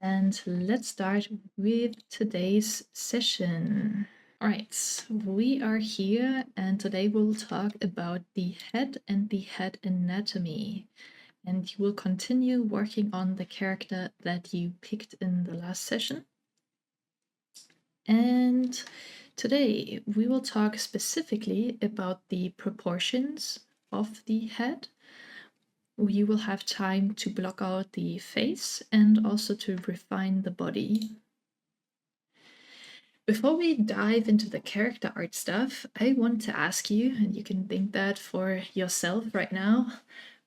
And let's start with today's session. All right, we are here and today we'll talk about the head and the head anatomy. And you will continue working on the character that you picked in the last session. And today we will talk specifically about the proportions of the head. You will have time to block out the face and also to refine the body. Before we dive into the character art stuff, I want to ask you, and you can think that for yourself right now,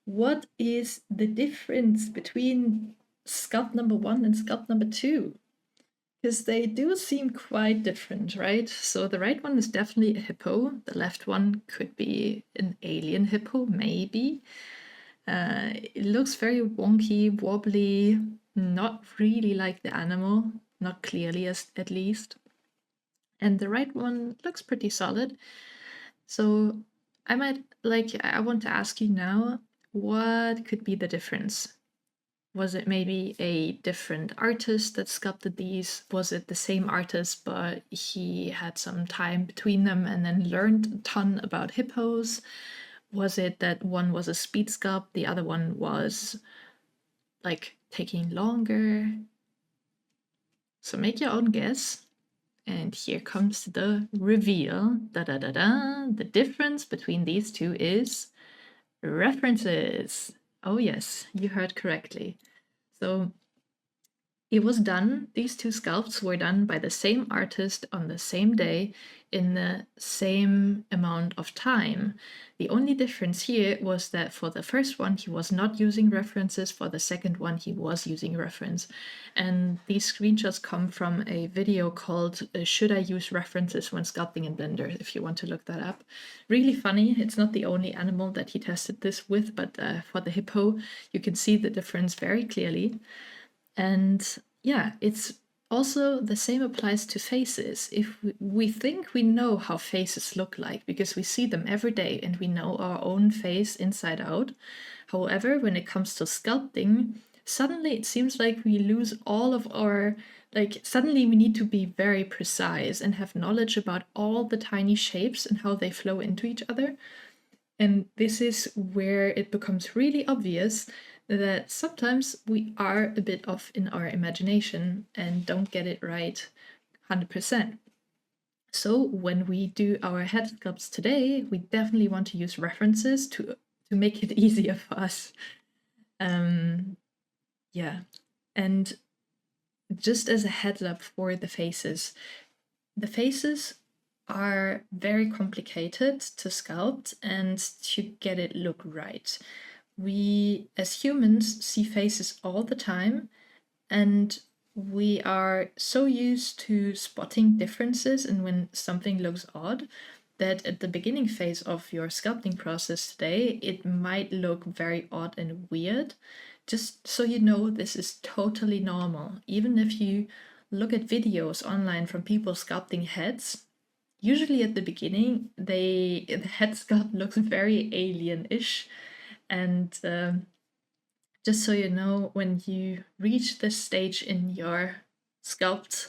what is the difference between sculpt number 1 and sculpt number 2? Because they do seem quite different, right? So the right one is definitely a hippo. The left one could be an alien hippo, maybe. It looks very wonky, wobbly, not really like the animal, not clearly at least. And the right one looks pretty solid. So I want to ask you now, what could be the difference? Was it maybe a different artist that sculpted these? Was it the same artist, but he had some time between them and then learned a ton about hippos? Was it that one was a speed sculpt, the other one was like taking longer? So make your own guess. And here comes the reveal. Da da da da. The difference between these two is references. Oh, yes, you heard correctly. So it was done, these two sculpts were done by the same artist on the same day in the same amount of time. The only difference here was that for the first one, he was not using references. For the second one, he was using reference. And these screenshots come from a video called Should I Use References When Sculpting in Blender, if you want to look that up. Really funny. It's not the only animal that he tested this with, but for the hippo, you can see the difference very clearly. And yeah, it's also the same applies to faces. If we think we know how faces look like because we see them every day and we know our own face inside out. However, when it comes to sculpting, suddenly it seems like we lose all of our, suddenly we need to be very precise and have knowledge about all the tiny shapes and how they flow into each other. And this is where it becomes really obvious that sometimes we are a bit off in our imagination and don't get it right 100%. So when we do our head sculpts today, we definitely want to use references to make it easier for us. Yeah, and just as a heads up for the faces are very complicated to sculpt and to get it look right. We, as humans, see faces all the time, and we are so used to spotting differences and when something looks odd that at the beginning phase of your sculpting process today, it might look very odd and weird. Just so you know, this is totally normal. Even if you look at videos online from people sculpting heads, usually at the beginning, the head sculpt looks very alien-ish. And just so you know, when you reach this stage in your sculpt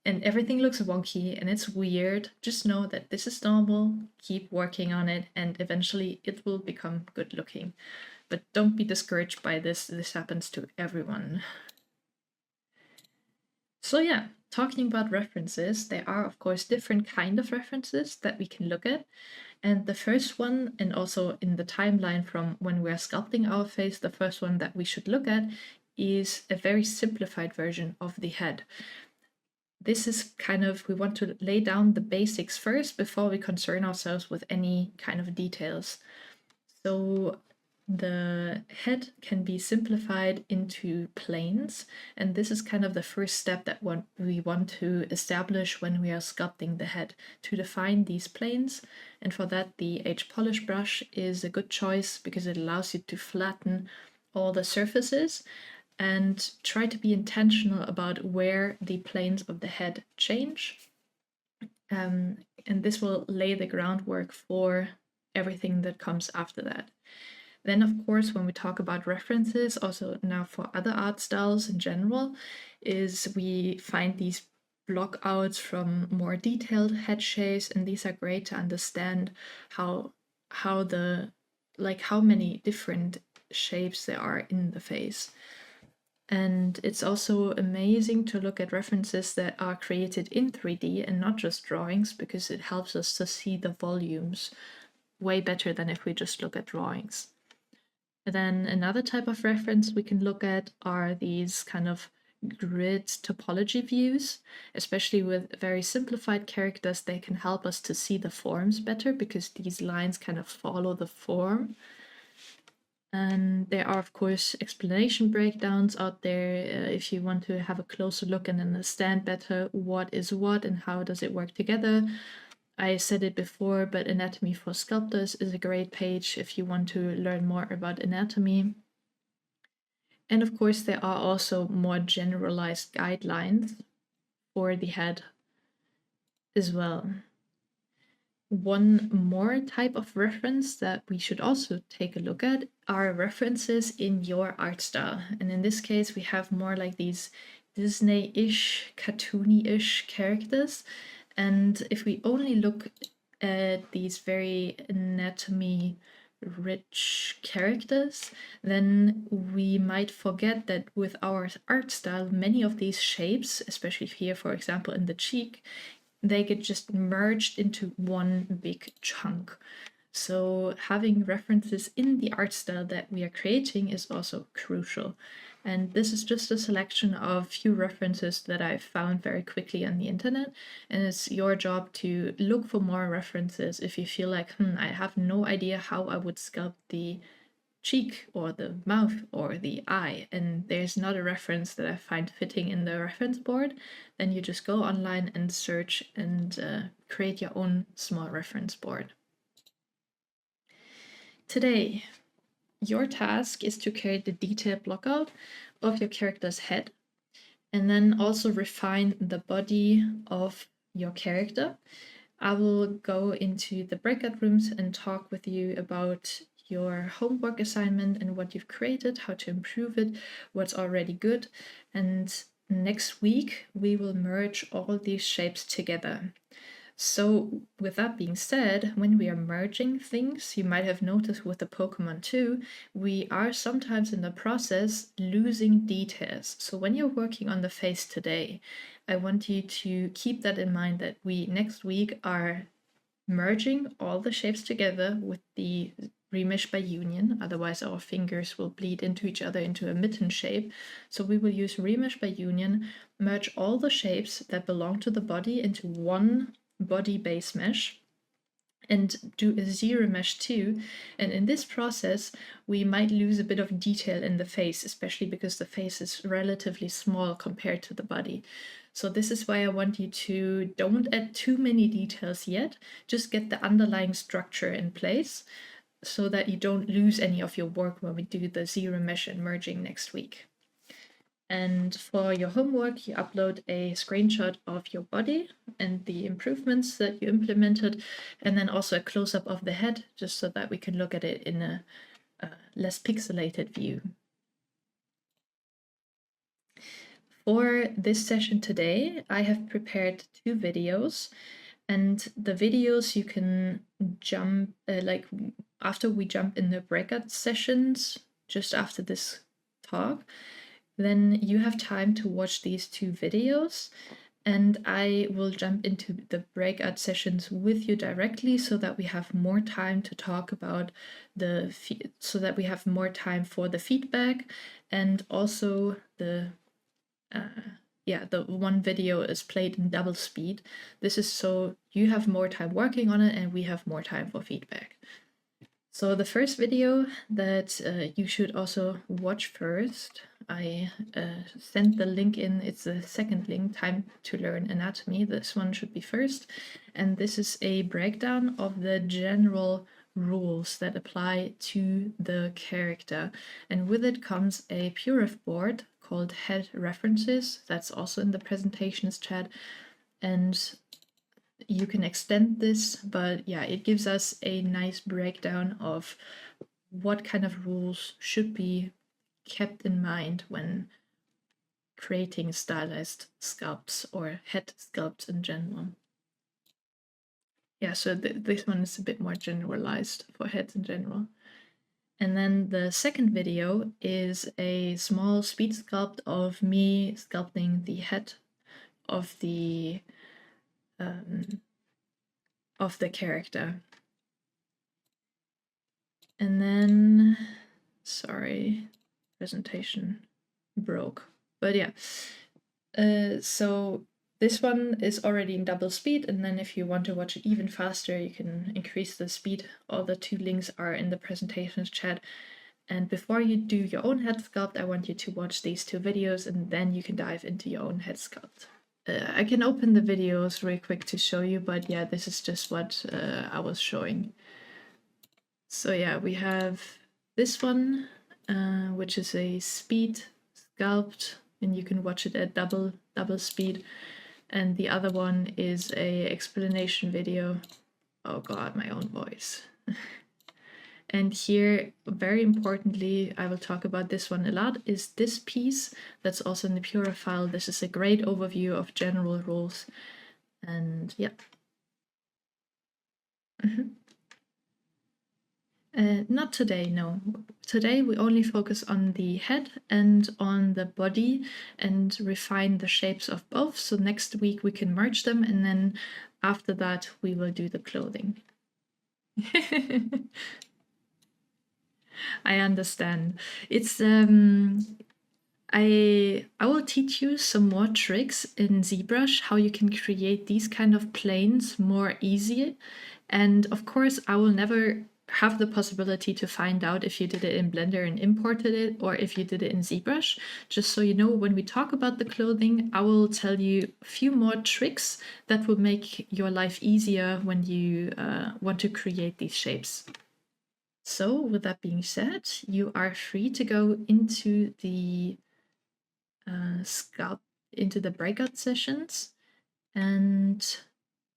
and everything looks wonky and it's weird, just know that this is normal, keep working on it, and eventually it will become good looking. But don't be discouraged by this happens to everyone. So yeah, talking about references, there are of course different kind of references that we can look at. And the first one, and also in the timeline from when we're sculpting our face, the first one that we should look at is a very simplified version of the head. This is kind of, we want to lay down the basics first before we concern ourselves with any kind of details. So the head can be simplified into planes, and this is kind of the first step that we want to establish when we are sculpting the head, to define these planes. And for that, the H-polish brush is a good choice because it allows you to flatten all the surfaces and try to be intentional about where the planes of the head change. And this will lay the groundwork for everything that comes after that. Then, of course, when we talk about references, also now for other art styles in general, is we find these block outs from more detailed head shapes, and these are great to understand how the how many different shapes there are in the face. And it's also amazing to look at references that are created in 3D and not just drawings, because it helps us to see the volumes way better than if we just look at drawings. And then another type of reference we can look at are these kind of grid topology views, especially with very simplified characters. They can help us to see the forms better because these lines kind of follow the form. And there are, of course, explanation breakdowns out there if you want to have a closer look and understand better what is what and how does it work together. I said it before, but Anatomy for Sculptors is a great page if you want to learn more about anatomy. And of course, there are also more generalized guidelines for the head as well. One more type of reference that we should also take a look at are references in your art style. And in this case, we have more like these Disney-ish, cartoony-ish characters. And if we only look at these very anatomy rich characters, then we might forget that with our art style, many of these shapes, especially here, for example, in the cheek, they get just merged into one big chunk. So having references in the art style that we are creating is also crucial. And this is just a selection of few references that I found very quickly on the internet. And it's your job to look for more references if you feel like, I have no idea how I would sculpt the cheek or the mouth or the eye, and there's not a reference that I find fitting in the reference board, then you just go online and search and create your own small reference board. Today, your task is to create the detailed blockout of your character's head and then also refine the body of your character. I will go into the breakout rooms and talk with you about your homework assignment and what you've created, how to improve it, what's already good. And next week, we will merge all these shapes together. So with that being said, when we are merging things, you might have noticed with the Pokemon too, we are sometimes in the process losing details. So when you're working on the face today, I want you to keep that in mind, that we next week are merging all the shapes together with the remesh by union, otherwise our fingers will bleed into each other into a mitten shape. So we will use remesh by union, merge all the shapes that belong to the body into one body base mesh, and do a zero mesh too. And in this process, we might lose a bit of detail in the face, especially because the face is relatively small compared to the body. So this is why I want you to don't add too many details yet, just get the underlying structure in place so that you don't lose any of your work when we do the zero mesh and merging next week. And for your homework, you upload a screenshot of your body and the improvements that you implemented, and then also a close-up of the head, just so that we can look at it in a less pixelated view. For this session today, I have prepared 2 videos, and the videos you can jump, after we jump in the breakout sessions, just after this talk, then you have time to watch these 2 videos, and I will jump into the breakout sessions with you directly so that we have more time to talk about so that we have more time for the feedback, and also the one video is played in double speed. This is so you have more time working on it and we have more time for feedback. So the first video that you should also watch first, I sent the link in, it's the second link, Time to Learn Anatomy. This one should be first. And this is a breakdown of the general rules that apply to the character. And with it comes a PureRef board called Head References. That's also in the presentations chat. And you can extend this, but yeah, it gives us a nice breakdown of what kind of rules should be kept in mind when creating stylized sculpts or head sculpts in general. Yeah, so this one is a bit more generalized for heads in general. And then the second video is a small speed sculpt of me sculpting the head of the character. And then, sorry, presentation broke. But yeah, so this one is already in double speed, and then if you want to watch it even faster, you can increase the speed. All the 2 links are in the presentations chat. And before you do your own head sculpt, I want you to watch these 2 videos, and then you can dive into your own head sculpt. I can open the videos really quick to show you, but yeah, this is just what I was showing. So yeah, we have this one, which is a speed sculpt, and you can watch it at double speed. And the other one is a explanation video. Oh god, my own voice. And here, very importantly, I will talk about this one a lot, is this piece that's also in the Pura file. This is a great overview of general rules. And yeah. Not today, no. Today we only focus on the head and on the body and refine the shapes of both. So next week we can merge them, and then after that we will do the clothing. I understand. It's I will teach you some more tricks in ZBrush, how you can create these kind of planes more easy. And of course, I will never have the possibility to find out if you did it in Blender and imported it or if you did it in ZBrush. Just so you know, when we talk about the clothing, I will tell you a few more tricks that will make your life easier when you want to create these shapes. So with that being said, you are free to go into the into the breakout sessions, and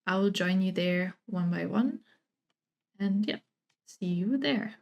I will join you there one by one. And yeah, see you there.